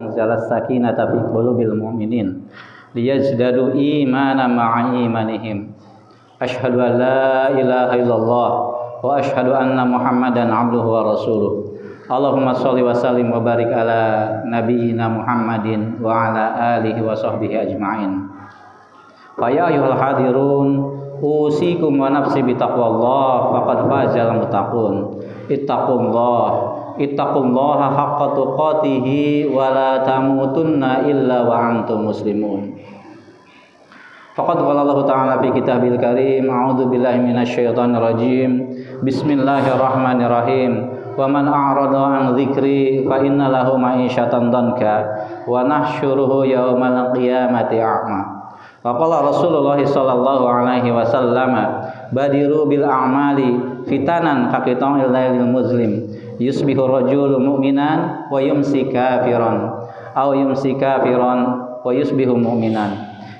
anzalas sakinata fi qulubil mu'minin liyazdadu imanan ma'a imanihim. Asyhadu an la ilaha illallah wa asyhadu anna Muhammadan abduhu wa rasuluh. Allahumma sholli wa sallim wa barik ala nabiyyina Muhammadin wa ala alihi wa sahbihi ajma'in. Fa ya ayyuhal hadirun usikum wa nafsi bitaqwallah faqad fazal muttaqun. Ittaqullaha haqqa tuqatih wa la tamutunna illa wa antum muslimun. Faqad qala Allah Ta'ala fi kitabil karim, a'udzu billahi minasyaitonir rajim. Bismillahirrahmanirrahim. Wa man a'rada an dzikri fa inna lahu ma'isyatan danka wa nahsyuruhu yaumal qiyamati a'ma. Wa qala Rasulullah sallallahu alaihi wasallam, badiru bil a'mali fitanan kaqita'il lailil muslim, yusbihu rajulu mu'minan wa yumsi kafiran aw yumsi kafiran wa yusbihu mu'minan,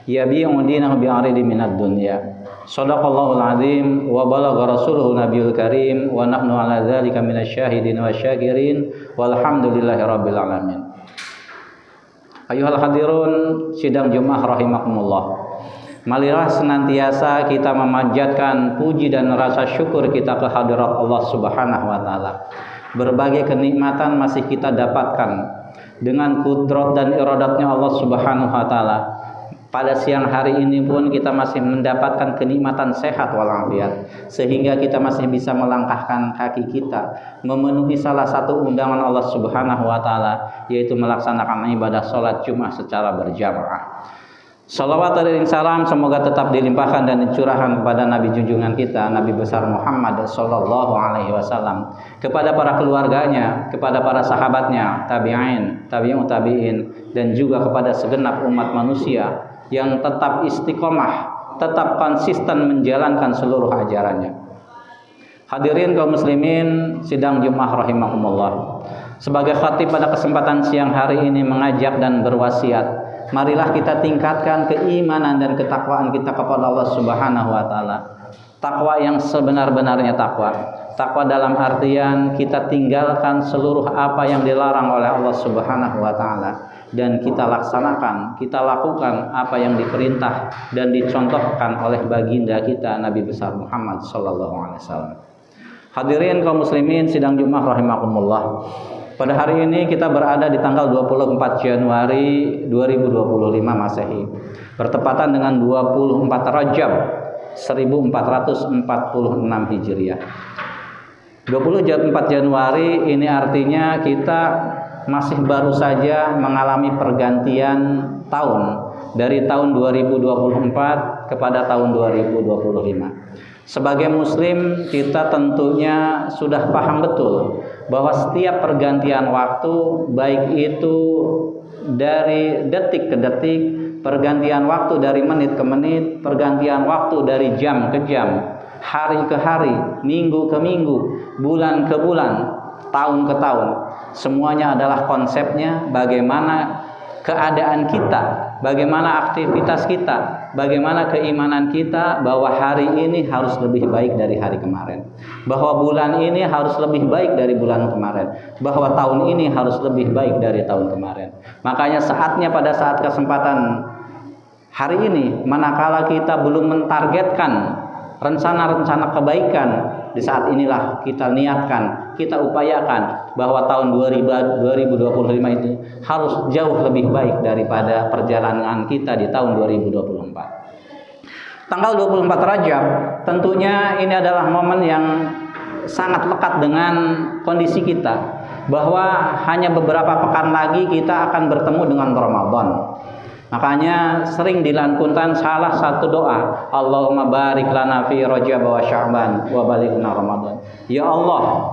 yabi'u dinahu bi'aridi minad dunya. Shadaqallahul azim wa balagha rasuluhu nabiyul karim wa nahnu ala dzalika minasyahidin wasyakirin walhamdulillahi rabbil alamin. Ayuhal hadirun sidang Jumat rahimakumullah. Marilah senantiasa kita memanjatkan puji dan rasa syukur kita ke hadirat Allah Subhanahu wa taala. Berbagai kenikmatan masih kita dapatkan dengan kudrat dan iradatnya Allah Subhanahu wa taala. Pada siang hari ini pun kita masih mendapatkan kenikmatan sehat walafiat, sehingga kita masih bisa melangkahkan kaki kita memenuhi salah satu undangan Allah Subhanahu wa taala, yaitu melaksanakan ibadah salat Jumat secara berjamaah. Salawat dan salam semoga tetap dilimpahkan dan dicurahkan kepada Nabi junjungan kita, Nabi besar Muhammad sallallahu alaihi wasallam, kepada para keluarganya, kepada para sahabatnya, tabi'in, tabi'ut tabi'in, dan juga kepada segenap umat manusia yang tetap istiqomah, tetap konsisten menjalankan seluruh ajarannya. Hadirin kaum muslimin sidang Jumat rahimakumullah. Sebagai khatib pada kesempatan siang hari ini mengajak dan berwasiat, marilah kita tingkatkan keimanan dan ketakwaan kita kepada Allah Subhanahu wa taala. Takwa yang sebenar-benarnya takwa. Takwa dalam artian kita tinggalkan seluruh apa yang dilarang oleh Allah Subhanahu wa taala dan kita laksanakan, kita lakukan apa yang diperintah dan dicontohkan oleh baginda kita Nabi besar Muhammad sallallahu alaihi wasallam. Hadirin kaum muslimin sidang Jumat rahimakumullah. Pada hari ini kita berada di tanggal 24 Januari 2025 Masehi, bertepatan dengan 24 Rajab 1446 Hijriah. 24 Januari ini artinya kita masih baru saja mengalami pergantian tahun dari tahun 2024 kepada tahun 2025. Sebagai muslim kita tentunya sudah paham betul bahwa setiap pergantian waktu, baik itu dari detik ke detik, pergantian waktu dari menit ke menit, pergantian waktu dari jam ke jam, hari ke hari, minggu ke minggu, bulan ke bulan, tahun ke tahun, semuanya adalah konsepnya bagaimana keadaan kita, bagaimana aktivitas kita, bagaimana keimanan kita bahwa hari ini harus lebih baik dari hari kemarin, bahwa bulan ini harus lebih baik dari bulan kemarin, bahwa tahun ini harus lebih baik dari tahun kemarin. Makanya saatnya pada saat kesempatan hari ini, manakala kita belum mentargetkan rencana-rencana kebaikan, di saat inilah kita niatkan, kita upayakan bahwa tahun 2025 itu harus jauh lebih baik daripada perjalanan kita di tahun 2024. Tanggal 24 Rajab tentunya ini adalah momen yang sangat lekat dengan kondisi kita, bahwa hanya beberapa pekan lagi kita akan bertemu dengan Ramadan. Makanya sering dilantunkan salah satu doa, Allahumma barik lana fi Rajab wa Sya'ban wa balighna Ramadan. Ya Allah,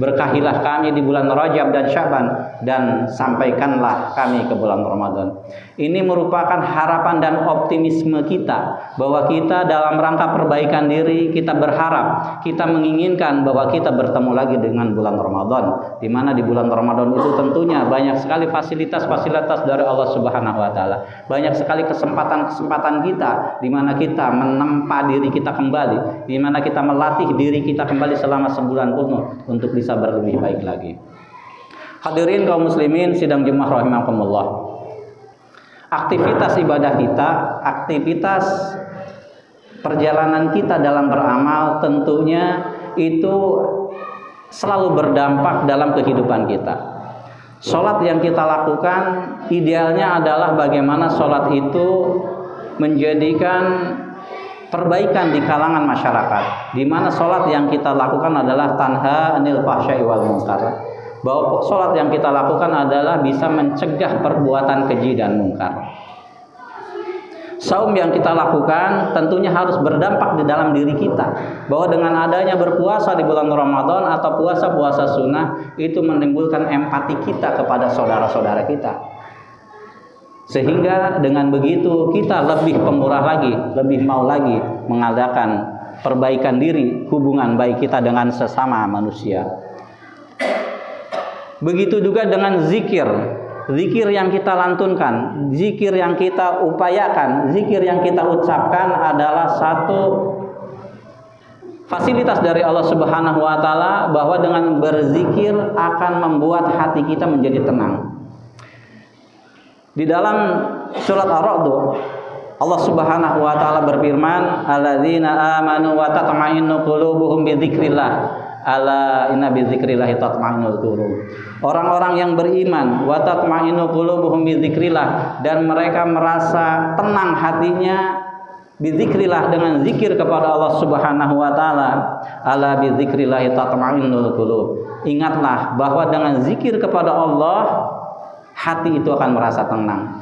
berkahilah kami di bulan Rajab dan Sya'ban dan sampaikanlah kami ke bulan Ramadan. Ini merupakan harapan dan optimisme kita bahwa kita dalam rangka perbaikan diri, kita berharap, kita menginginkan bahwa kita bertemu lagi dengan bulan Ramadan, di mana di bulan Ramadan itu tentunya banyak sekali fasilitas-fasilitas dari Allah Subhanahu wa taala. Banyak sekali kesempatan-kesempatan kita di mana kita menempa diri kita kembali, di mana kita melatih diri kita kembali selama sebulan penuh untuk bisa berlebih baik lagi. Hadirin kaum muslimin sidang Jumat rahimakumullah. Aktivitas ibadah kita, aktivitas perjalanan kita dalam beramal tentunya itu selalu berdampak dalam kehidupan kita. Sholat yang kita lakukan idealnya adalah bagaimana sholat itu menjadikan perbaikan di kalangan masyarakat, di mana sholat yang kita lakukan adalah tanha anil fahsya'i wal munkar, bahwa sholat yang kita lakukan adalah bisa mencegah perbuatan keji dan munkar. Saum yang kita lakukan tentunya harus berdampak di dalam diri kita, bahwa dengan adanya berpuasa di bulan Ramadan atau puasa-puasa sunnah itu menimbulkan empati kita kepada saudara-saudara kita, sehingga dengan begitu kita lebih pemurah lagi, lebih mau lagi mengadakan perbaikan diri, hubungan baik kita dengan sesama manusia. Begitu juga dengan zikir. Zikir yang kita lantunkan, zikir yang kita upayakan, zikir yang kita ucapkan adalah satu fasilitas dari Allah Subhanahu wa taala, bahwa dengan berzikir akan membuat hati kita menjadi tenang. Di dalam surat Ar-Ra'd Allah Subhanahu wa taala berfirman, "Alladzina amanu wa tatma'innu qulubuhum bi dzikrillah." Ala inna bi dzikrillah tatma'innul qulub. Orang-orang yang beriman, wa tatma'innu qulubuhum bi dzikrillah, dan mereka merasa tenang hatinya bi dzikrillah dengan zikir kepada Allah Subhanahu wa taala. Ala bi dzikrillah tatma'innul qulub. Ingatlah bahwa dengan zikir kepada Allah hati itu akan merasa tenang.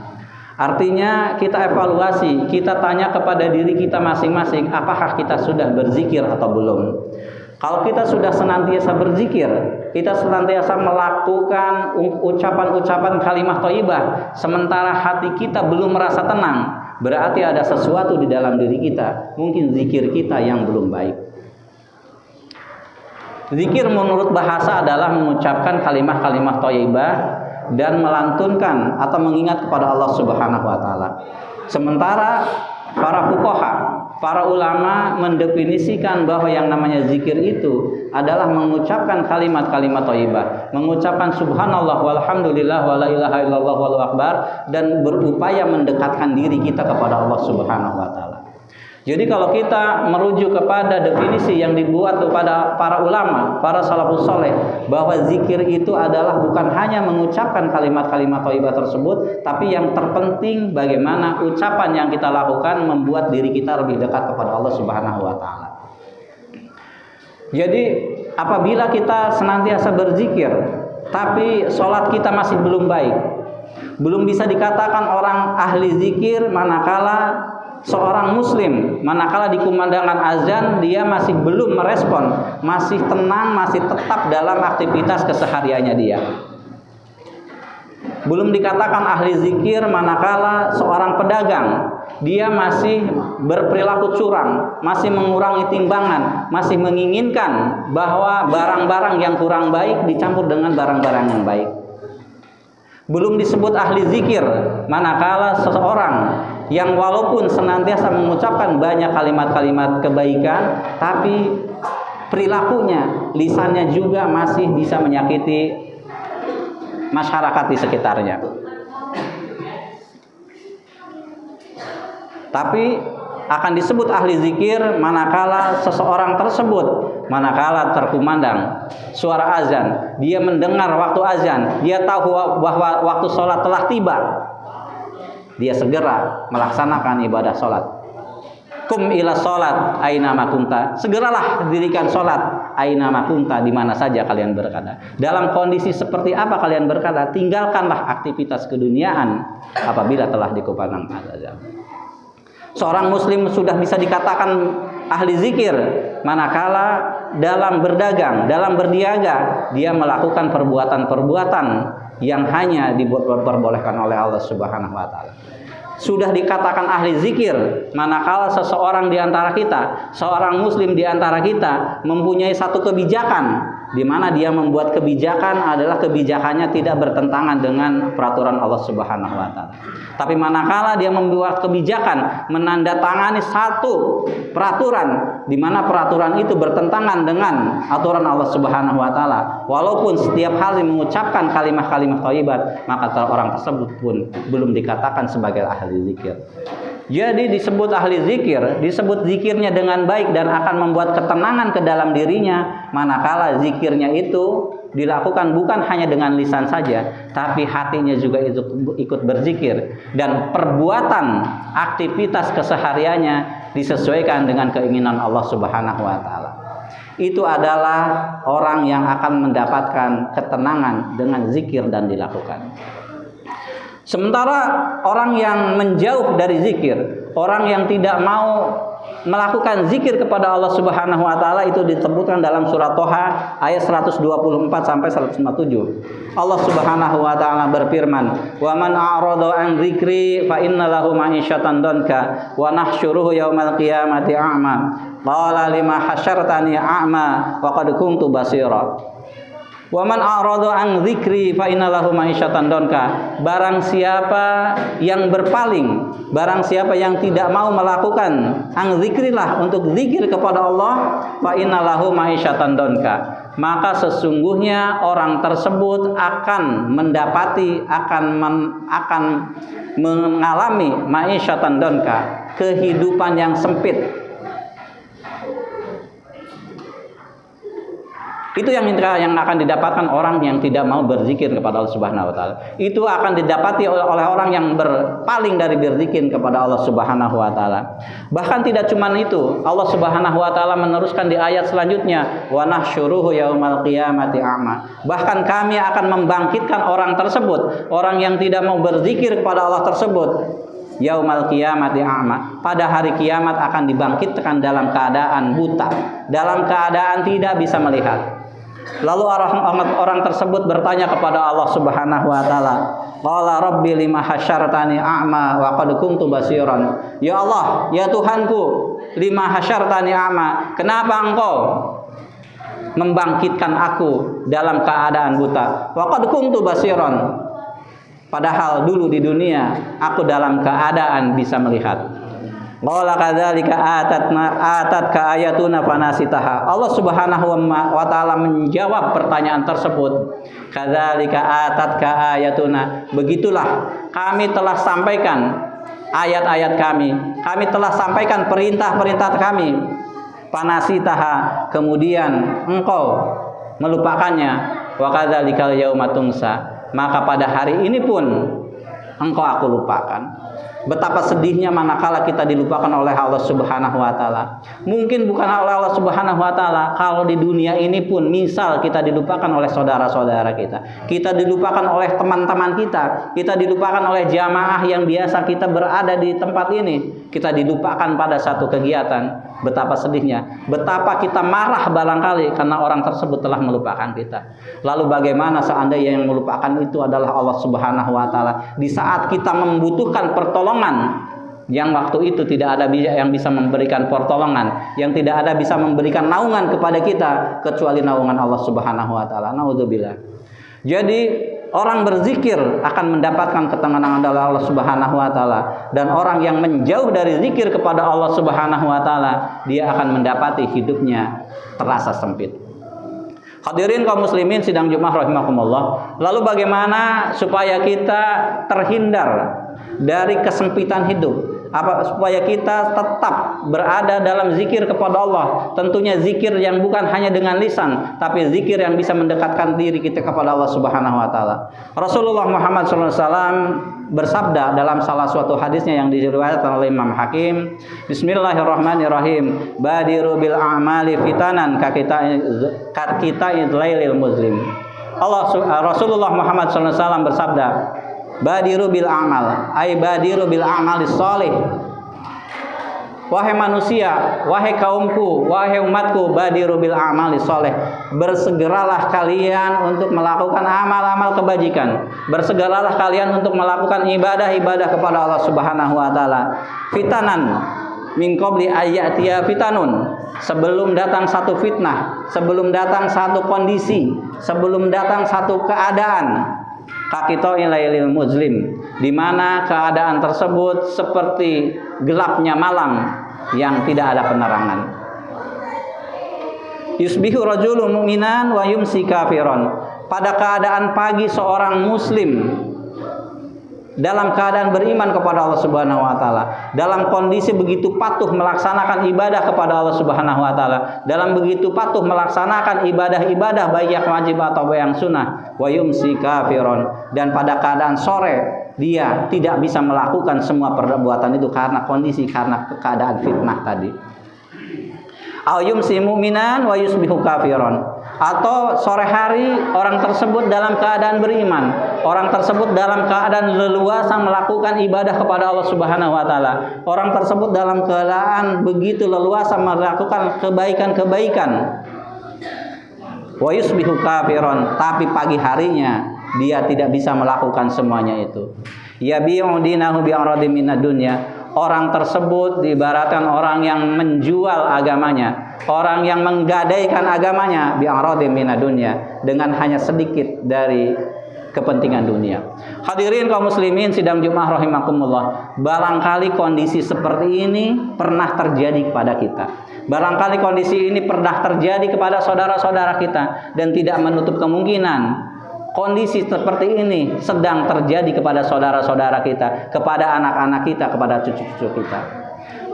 Artinya kita evaluasi, kita tanya kepada diri kita masing-masing, apakah kita sudah berzikir atau belum. Kalau kita sudah senantiasa berzikir, kita senantiasa melakukan ucapan-ucapan kalimat thayyibah, sementara hati kita belum merasa tenang, berarti ada sesuatu di dalam diri kita, mungkin zikir kita yang belum baik. Zikir menurut bahasa adalah mengucapkan kalimat-kalimat thayyibah dan melantunkan atau mengingat kepada Allah Subhanahu wa taala. Sementara para fuqaha, para ulama mendefinisikan bahwa yang namanya zikir itu adalah mengucapkan kalimat-kalimat thayyibah, mengucapkan subhanallah walhamdulillah wala ilaha illallah wallahu akbar, dan berupaya mendekatkan diri kita kepada Allah Subhanahu wa taala. Jadi kalau kita merujuk kepada definisi yang dibuat kepada para ulama, para salafus saleh, bahwa zikir itu adalah bukan hanya mengucapkan kalimat-kalimat thayyibah tersebut, tapi yang terpenting bagaimana ucapan yang kita lakukan membuat diri kita lebih dekat kepada Allah Subhanahu wa taala. Jadi apabila kita senantiasa berzikir tapi sholat kita masih belum baik, belum bisa dikatakan orang ahli zikir manakala seorang muslim, manakala dikumandangkan azan dia masih belum merespon, masih tenang, masih tetap dalam aktivitas kesehariannya dia. Belum dikatakan ahli zikir manakala seorang pedagang dia masih berperilaku curang, masih mengurangi timbangan, masih menginginkan bahwa barang-barang yang kurang baik dicampur dengan barang-barang yang baik. Belum disebut ahli zikir manakala seseorang yang walaupun senantiasa mengucapkan banyak kalimat-kalimat kebaikan, tapi perilakunya, lisannya juga masih bisa menyakiti masyarakat di sekitarnya. Tapi akan disebut ahli zikir manakala seseorang tersebut, manakala terkumandang suara azan, dia mendengar waktu azan, dia tahu bahwa waktu sholat telah tiba, dia segera melaksanakan ibadah sholat. Kum ila sholat aina ma kunta, segeralah dirikan sholat aina ma kunta, di mana saja kalian berada. Dalam kondisi seperti apa kalian berada, tinggalkanlah aktivitas keduniaan apabila telah dikumandangkan azan. Seorang muslim sudah bisa dikatakan ahli zikir manakala dalam berdagang, dalam berniaga, dia melakukan perbuatan-perbuatan yang hanya diperbolehkan oleh Allah Subhanahu wa taala. Sudah dikatakan ahli zikir manakala seseorang di antara kita, seorang muslim di antara kita mempunyai satu kebijakan di mana dia membuat kebijakan adalah kebijakannya tidak bertentangan dengan peraturan Allah Subhanahu wa taala. Tapi manakala dia membuat kebijakan menandatangani satu peraturan di mana peraturan itu bertentangan dengan aturan Allah Subhanahu wa taala, walaupun setiap hari mengucapkan kalimat-kalimat thayyibat, maka orang tersebut pun belum dikatakan sebagai ahli zikir. Jadi disebut ahli zikir, disebut zikirnya dengan baik dan akan membuat ketenangan ke dalam dirinya, manakala zikirnya itu dilakukan bukan hanya dengan lisan saja, tapi hatinya juga ikut berzikir, dan perbuatan aktivitas kesehariannya disesuaikan dengan keinginan Allah Subhanahu wa taala. Itu adalah orang yang akan mendapatkan ketenangan dengan zikir dan dilakukan. Sementara orang yang menjauh dari zikir, orang yang tidak mau melakukan zikir kepada Allah Subhanahu wa taala, itu disebutkan dalam surat Thaha ayat 124 sampai 157. Allah Subhanahu wa taala berfirman, "Wa man a'rada an dzikri fa innalahu ma'isyatan danka wa nahsyuruhu yaumal qiyamati a'ma. Qala lima hasyartani a'ma wa qad kuntu basira." Wa man a'rada an dzikri fa innalahu ma'isyatan danka. Barang siapa yang berpaling, barang siapa yang tidak mau melakukan an dzikrillah untuk zikir kepada Allah, fa innalahu ma'isyatan danka, maka sesungguhnya orang tersebut akan mendapati akan mengalami ma'isyatan danka, kehidupan yang sempit. Itu yang akan didapatkan orang yang tidak mau berzikir kepada Allah Subhanahu wa taala. Itu akan didapati oleh orang yang berpaling dari berzikir kepada Allah Subhanahu wa taala. Bahkan tidak cuma itu, Allah Subhanahu wa taala meneruskan di ayat selanjutnya, wa nahsyuruhu yaumal qiyamati a'ma. Bahkan kami akan membangkitkan orang tersebut, orang yang tidak mau berzikir kepada Allah tersebut, yaumal qiyamati a'ma, pada hari kiamat akan dibangkitkan dalam keadaan buta, dalam keadaan tidak bisa melihat. Lalu orang tersebut bertanya kepada Allah Subhanahu wa taala, qala rabbi lima hasyartani a'ma wa qad kuntu basiran. Ya Allah, ya Tuhanku, lima hasyartani a'ma, kenapa engkau membangkitkan aku dalam keadaan buta? Wa qad kuntu basiran, padahal dulu di dunia aku dalam keadaan bisa melihat. Qala kadzalika atatka ayatuna fanasitaha. Allah Subhanahu wa taala menjawab pertanyaan tersebut. Kadzalika atatka ayatuna. Begitulah kami telah sampaikan ayat-ayat kami. Kami telah sampaikan perintah-perintah kami. Fanasitaha, kemudian engkau melupakannya. Wa kadzalikal yauma tunsa. Maka pada hari ini pun engkau aku lupakan. Betapa sedihnya manakala kita dilupakan oleh Allah Subhanahu wa taala. Mungkin bukan oleh Allah Subhanahu wa taala, kalau di dunia ini pun misal kita dilupakan oleh saudara-saudara kita, kita dilupakan oleh teman-teman kita dilupakan oleh jamaah yang biasa kita berada di tempat ini, kita dilupakan pada satu kegiatan. Betapa sedihnya, betapa kita marah barangkali karena orang tersebut telah melupakan kita. Lalu bagaimana seandainya yang melupakan itu adalah Allah Subhanahu wa taala, di saat kita membutuhkan pertolongan, yang waktu itu tidak ada yang bisa memberikan pertolongan, yang tidak ada bisa memberikan naungan kepada kita kecuali naungan Allah Subhanahu wa taala. Naudzubillah. Jadi orang berzikir akan mendapatkan ketenangan dari Allah Subhanahu wa taala, dan orang yang menjauh dari zikir kepada Allah Subhanahu wa taala, dia akan mendapati hidupnya terasa sempit. Hadirin kaum muslimin sidang Jumat rahimakumullah. Lalu bagaimana supaya kita terhindar dari kesempitan hidup? Supaya kita tetap berada dalam zikir kepada Allah. Tentunya zikir yang bukan hanya dengan lisan, tapi zikir yang bisa mendekatkan diri kita kepada Allah Subhanahu wa taala. Rasulullah Muhammad SAW bersabda dalam salah suatu hadisnya yang diriwayatkan oleh Imam Hakim, Bismillahirrahmanirrahim, badiru bil a'mali fitanan ka kita idlailil muslim. Rasulullah Muhammad SAW bersabda, badiru bil amal, ay badiru bil amalis sholih. Wahai manusia, wahai kaumku, wahai umatku, badiru bil amalis sholih. Bersegeralah kalian untuk melakukan amal-amal kebajikan. Bersegeralah kalian untuk melakukan ibadah-ibadah kepada Allah Subhanahu wa taala. Fitanan, min qabli ayyatiya fitanun, sebelum datang satu fitnah, sebelum datang satu kondisi, sebelum datang satu keadaan, kaqita'il lailil muzlim, di mana keadaan tersebut seperti gelapnya malam yang tidak ada penerangan. Yusbihu rajulun mu'minan wa yumsi kafiron, pada keadaan pagi seorang muslim dalam keadaan beriman kepada Allah Subhanahu wa taala, dalam kondisi begitu patuh melaksanakan ibadah kepada Allah Subhanahu wa taala, dalam begitu patuh melaksanakan ibadah-ibadah baik yang wajib atau yang sunnah, wa yumsi kafiron, dan pada keadaan sore dia tidak bisa melakukan semua perbuatan itu karena kondisi, karena keadaan fitnah tadi. Au yumsi mu'minan wa yusbihu kafiron, atau sore hari orang tersebut dalam keadaan beriman, orang tersebut dalam keadaan leluasa melakukan ibadah kepada Allah Subhanahu wa taala, orang tersebut dalam keadaan begitu leluasa melakukan kebaikan-kebaikan. Wa yusbihu kafiron, tapi pagi harinya dia tidak bisa melakukan semuanya itu. Yabi'u dinahu bi'aradin minad dunya, orang tersebut diibaratkan orang yang menjual agamanya, orang yang menggadaikan agamanya bi'aradin minad dunya, dengan hanya sedikit dari kepentingan dunia. Hadirin kaum muslimin sidang Jumat rahimakumullah, barangkali kondisi seperti ini pernah terjadi kepada kita. Barangkali kondisi ini pernah terjadi kepada saudara-saudara kita, dan tidak menutup kemungkinan kondisi seperti ini sedang terjadi kepada saudara-saudara kita, kepada anak-anak kita, kepada cucu-cucu kita.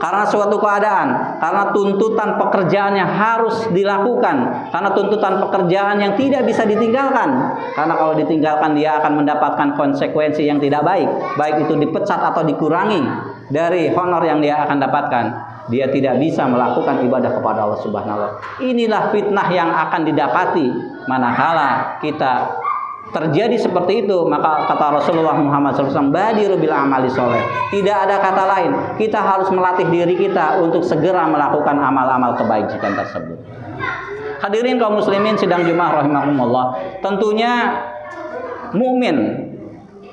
Karena suatu keadaan, karena tuntutan pekerjaan yang harus dilakukan, karena tuntutan pekerjaan yang tidak bisa ditinggalkan. Karena kalau ditinggalkan dia akan mendapatkan konsekuensi yang tidak baik, baik itu dipecat atau dikurangi dari honor yang dia akan dapatkan. Dia tidak bisa melakukan ibadah kepada Allah Subhanahu wa taala. Inilah fitnah yang akan didapati manakala kita terjadi seperti itu. Maka kata Rasulullah Muhammad SAW, badiru bil amali soleh, tidak ada kata lain, kita harus melatih diri kita untuk segera melakukan amal-amal kebajikan tersebut. Hadirin kaum muslimin sidang Jumat rahimakumullah, tentunya mukmin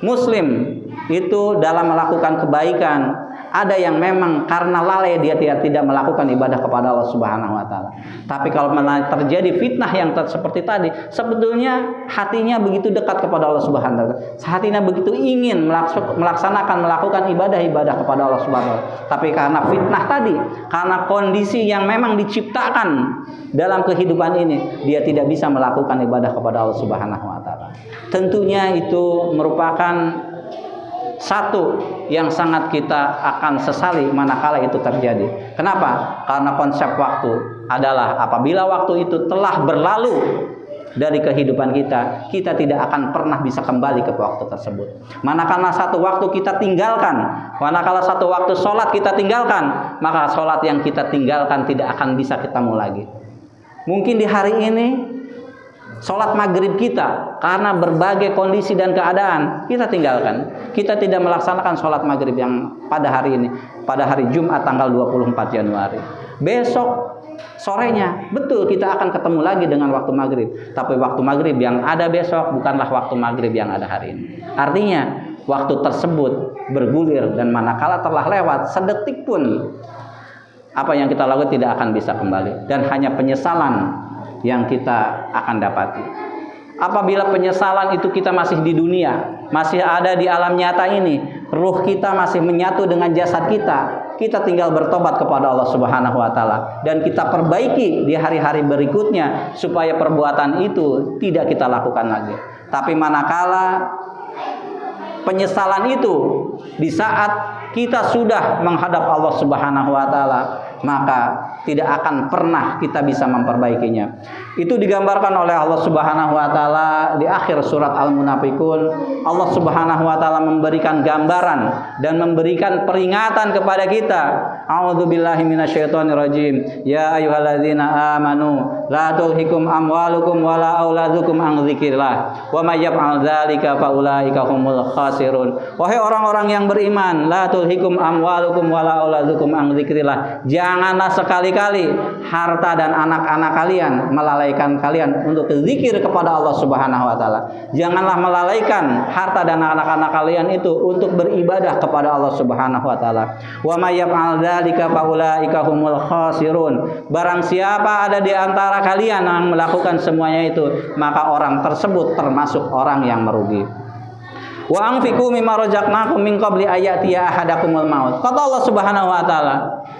muslim itu dalam melakukan kebaikan, ada yang memang karena lalai dia tidak melakukan ibadah kepada Allah Subhanahu wa taala. Tapi kalau terjadi fitnah yang seperti tadi, sebetulnya hatinya begitu dekat kepada Allah Subhanahu wa taala. Hatinya begitu ingin melakukan ibadah-ibadah kepada Allah Subhanahu wa taala. Tapi karena fitnah tadi, karena kondisi yang memang diciptakan dalam kehidupan ini, dia tidak bisa melakukan ibadah kepada Allah Subhanahu wa taala. Tentunya itu merupakan satu yang sangat kita akan sesali manakala itu terjadi. Kenapa? Karena konsep waktu adalah apabila waktu itu telah berlalu dari kehidupan kita, kita tidak akan pernah bisa kembali ke waktu tersebut. Manakala satu waktu kita tinggalkan, manakala satu waktu sholat kita tinggalkan, maka sholat yang kita tinggalkan tidak akan bisa ketemu lagi. Mungkin di hari ini sholat maghrib kita karena berbagai kondisi dan keadaan kita tinggalkan. Kita tidak melaksanakan sholat maghrib yang pada hari ini, pada hari Jumat tanggal 24 Januari. Besok sorenya betul kita akan ketemu lagi dengan waktu maghrib. Tapi waktu maghrib yang ada besok bukanlah waktu maghrib yang ada hari ini. Artinya waktu tersebut bergulir, dan manakala telah lewat sedetik pun apa yang kita lakukan tidak akan bisa kembali, dan hanya penyesalan yang kita akan dapati. Apabila penyesalan itu kita masih di dunia, masih ada di alam nyata ini, ruh kita masih menyatu dengan jasad kita, kita tinggal bertobat kepada Allah Subhanahu wa taala, dan kita perbaiki di hari-hari berikutnya supaya perbuatan itu tidak kita lakukan lagi. Tapi manakala penyesalan itu di saat kita sudah menghadap Allah Subhanahu wa taala, maka tidak akan pernah kita bisa memperbaikinya. Itu digambarkan oleh Allah Subhanahu wa taala di akhir surat Al-Munafiqun. Allah Subhanahu wa taala memberikan gambaran dan memberikan peringatan kepada kita. A'udzubillahi minasyaitonirrajim. Ya ayyuhalladzina amanu la tulhikum amwalukum wala auladukum an dzikrillah wa may yaf'al dzalika faulaika humul khasirun. Wahai orang-orang yang beriman, la tulhikum amwalukum wala auladukum an dzikrillah. Janganlah sekali-kali harta dan anak-anak kalian melalaikan kalian untuk zikir kepada Allah Subhanahu wa taala. Janganlah melalaikan harta dan anak-anak kalian itu untuk beribadah kepada Allah Subhanahu wa taala. Wa may yaf'al dzalika faulaika humul khasirun. Barang siapa ada di antara kalian yang melakukan semuanya itu, maka orang tersebut termasuk orang yang merugi. Wa anfiqu mimma razaqnakum min qabli ayatiya ahadakumul maut. Kata Allah Subhanahu wa taala,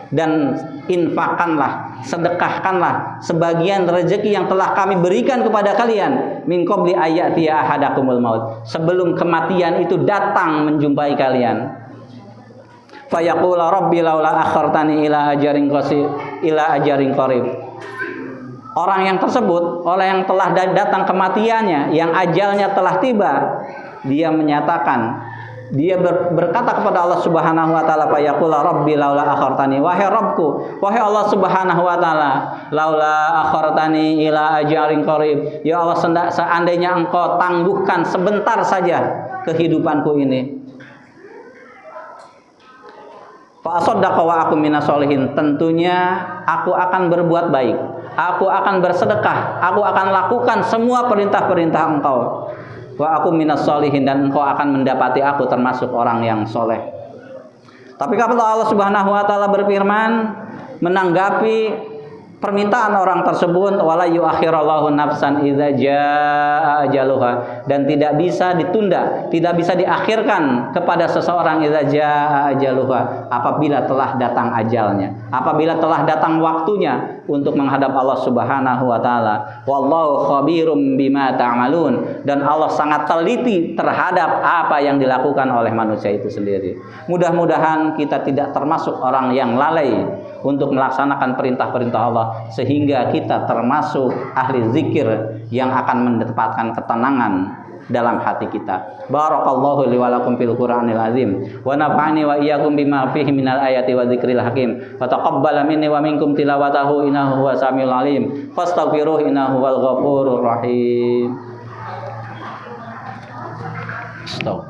dan infakkanlah, sedekahkanlah sebagian rezeki yang telah kami berikan kepada kalian min qabli ayatiya ahadakumul maut, sebelum kematian itu datang menjumpai kalian. Fayaqula rabbi laula akhartani ila ajarin qarib. Orang yang tersebut, orang yang telah datang kematiannya, yang ajalnya telah tiba, dia menyatakan, dia berkata kepada Allah Subhanahu wa taala, fayaqula rabbi laula akhartani, wahai Rabbku, wahai Allah Subhanahu wa taala, laula akhartani ila ajalin qarib, ya Allah, seandainya engkau tangguhkan sebentar saja kehidupanku ini, fa asaddaqa wa aku minas solihin, tentunya aku akan berbuat baik, aku akan bersedekah, aku akan lakukan semua perintah-perintah engkau. Wa aku minas solihin, dan engkau akan mendapati aku termasuk orang yang soleh. Tapi kalau Allah Subhanahu wa taala berfirman menanggapi permintaan orang tersebut, wala yuakhirallahu nafsan idza jaa ajaluha, dan tidak bisa ditunda, tidak bisa diakhirkan kepada seseorang idza jaa ajaluha, apabila telah datang ajalnya, apabila telah datang waktunya untuk menghadap Allah Subhanahu wa taala. Wallahu khabirum bima ta'malun, dan Allah sangat teliti terhadap apa yang dilakukan oleh manusia itu sendiri. Mudah-mudahan kita tidak termasuk orang yang lalai untuk melaksanakan perintah-perintah Allah, sehingga kita termasuk ahli zikir yang akan mendapatkan ketenangan dalam hati kita. Barakallahu li wa lakum fil Qur'anil azim, wa nafa'ani wa iyyakum bima fihi minal ayati wa dzikril hakim. Wa taqabbala minni wa minkum tilawatahu innahu huwas samiul alim. Fastaghfiruhu innahu huwal ghafurur rahim. Stop.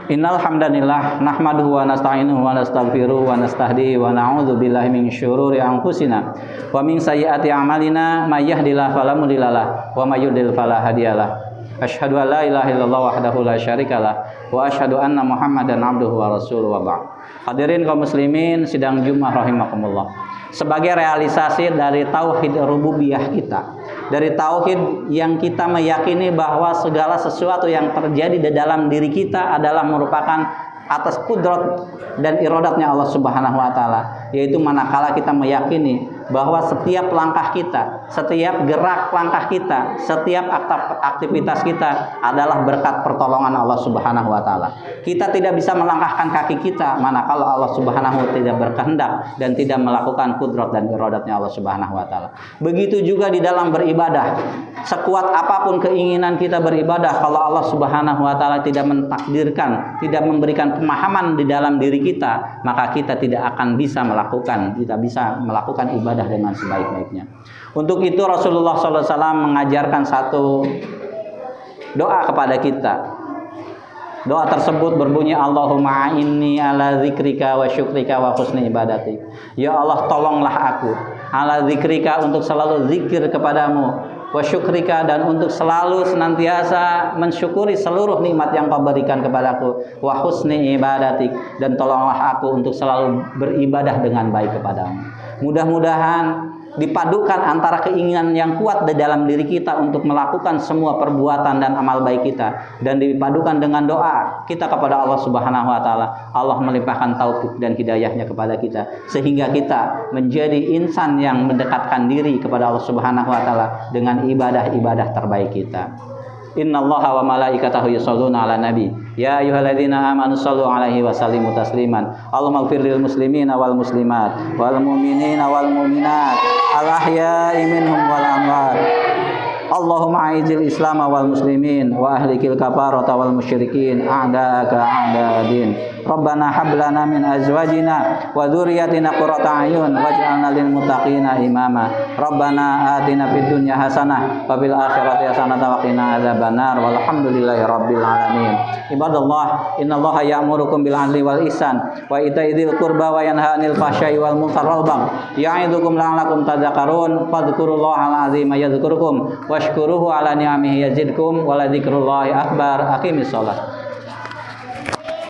Innal hamdanillah nahmaduhu wa nasta'inuhu wa nastaghfiruhu wa nastahdihi wa na'udzu billahi min syururi anfusina wa min sayyiati a'malina may yahdihillahu fala mudhillalah wa may yudhlil fala hadiyalah. Asyhadu an la ilaha illallah wahdahu la syarikalah wa asyhadu anna Muhammadan abduhu wa rasuluhu wa ba'd. Hadirin kaum muslimin sidang Jumat rahimakumullah. Sebagai realisasi dari tauhid rububiyah kita, dari tauhid yang kita meyakini bahwa segala sesuatu yang terjadi di dalam diri kita adalah merupakan atas kudrat dan iradatnya Allah Subhanahu wa taala, yaitu manakala kita meyakini bahwa setiap langkah kita, setiap gerak langkah kita, setiap aktivitas kita adalah berkat pertolongan Allah Subhanahu wa taala. Kita tidak bisa melangkahkan kaki kita manakala Allah Subhanahu wa taala tidak berkehendak dan tidak melakukan kudrat dan iradatnya Allah Subhanahu wa taala. Begitu juga di dalam beribadah. Sekuat apapun keinginan kita beribadah, kalau Allah Subhanahu wa taala tidak mentakdirkan, tidak memberikan pemahaman di dalam diri kita, maka kita tidak akan bisa melakukan ibadah dengan sebaik-baiknya. Untuk itu Rasulullah SAW mengajarkan satu doa kepada kita. Doa tersebut berbunyi, Allahumma inni ala zikrika wa syukrika wa husni ibadatik. Ya Allah, tolonglah aku ala zikrika, untuk selalu zikir kepadamu, wa syukrika, dan untuk selalu senantiasa mensyukuri seluruh nikmat yang kau berikan kepadaku, wa husni ibadatik, dan tolonglah aku untuk selalu beribadah dengan baik kepadamu. Mudah-mudahan dipadukan antara keinginan yang kuat di dalam diri kita untuk melakukan semua perbuatan dan amal baik kita, dan dipadukan dengan doa kita kepada Allah Subhanahu wa taala. Allah melimpahkan taufik dan hidayahnya kepada kita, sehingga kita menjadi insan yang mendekatkan diri kepada Allah Subhanahu wa taala dengan ibadah-ibadah terbaik kita. Innallaha wa malaikatahu yusholluna 'alan nabi. Ya ayyuhalladzina amanu shallu 'alaihi wa sallimu tasliman. Allahumma ighfir lil muslimina wal muslimat wal mu'minina wal mu'minat al ahya'i minhum wal amwat. Allahumma a'izil Islam wal muslimin wa ahlikil kafarata wal musyrikin a'da'aka a'da'adin. Rabbana hab lana min azwajina wa dzurriyyatina qurrata a'yun waj'alna lil muttaqina imama. Rabbana atina fid dunya hasanah wa fil akhirati hasanah wa qina adzabannar. Walhamdulillahi rabbil alamin. Ibadallah, innallaha ya'murukum bil 'adli wal ihsan wa ita'i dzil qurba wa yanha 'anil fahsya'i wal munkar wal baghi. Ya'idukum la'allakum tadhakkarun. Fadhkurullahal 'azima yadhkurukum washkuru washkuruhu ala ni'amihi yazidkum wa la dzikrullahi akbar. Aqimis shalah.